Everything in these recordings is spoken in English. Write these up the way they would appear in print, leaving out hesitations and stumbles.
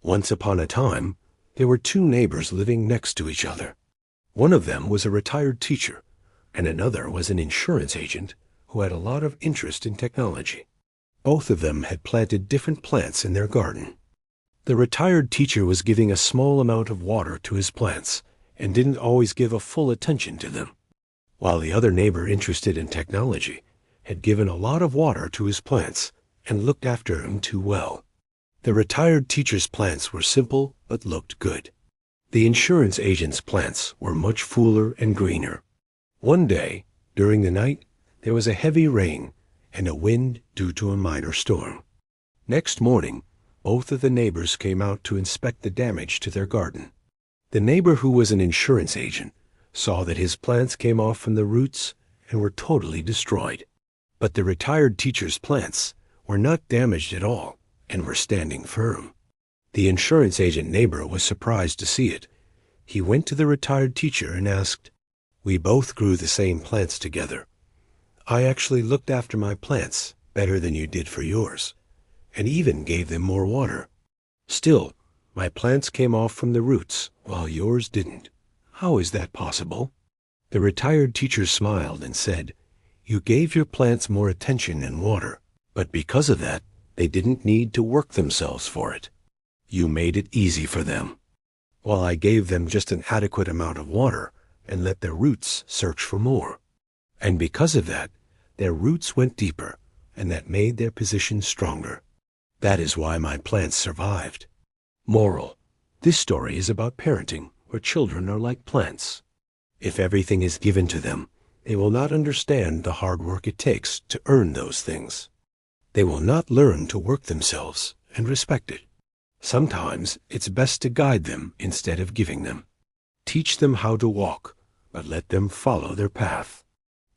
Once upon a time, there were two neighbors living next to each other. One of them was a retired teacher, and another was an insurance agent who had a lot of interest in technology. Both of them had planted different plants in their garden. The retired teacher was giving a small amount of water to his plants and didn't always give a full attention to them, while the other neighbor interested in technology had given a lot of water to his plants and looked after them too well. The retired teacher's plants were simple but looked good. The insurance agent's plants were much fuller and greener. One day, during the night, there was a heavy rain and a wind due to a minor storm. Next morning, both of the neighbors came out to inspect the damage to their garden. The neighbor who was an insurance agent saw that his plants came off from the roots and were totally destroyed. But the retired teacher's plants were not damaged at all and were standing firm. The insurance agent neighbor was surprised to see it. He went to the retired teacher and asked, "We both grew the same plants together. I actually looked after my plants better than you did for yours, and even gave them more water. Still, my plants came off from the roots while yours didn't. How is that possible?" The retired teacher smiled and said, "You gave your plants more attention and water, but because of that, they didn't need to work themselves for it. You made it easy for them, while I gave them just an adequate amount of water and let their roots search for more. And because of that, their roots went deeper, and that made their position stronger. That is why my plants survived." Moral: this story is about parenting, where children are like plants. If everything is given to them, they will not understand the hard work it takes to earn those things. They will not learn to work themselves and respect it. Sometimes it's best to guide them instead of giving them. Teach them how to walk, but let them follow their path.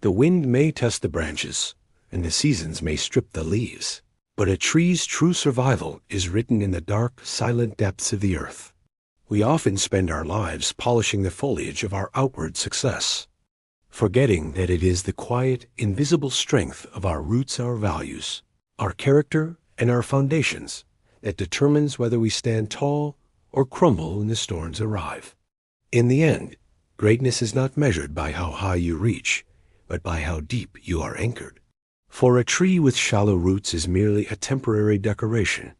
The wind may test the branches, and the seasons may strip the leaves, but a tree's true survival is written in the dark, silent depths of the earth. We often spend our lives polishing the foliage of our outward success, forgetting that it is the quiet, invisible strength of our roots, our values, our character, and our foundations that determines whether we stand tall or crumble when the storms arrive. In the end, greatness is not measured by how high you reach, but by how deep you are anchored. For a tree with shallow roots is merely a temporary decoration,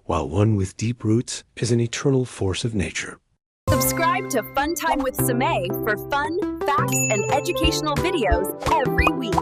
while one with deep roots is an eternal force of nature. Subscribe to Fun Time with Samay for fun, facts, and educational videos every week.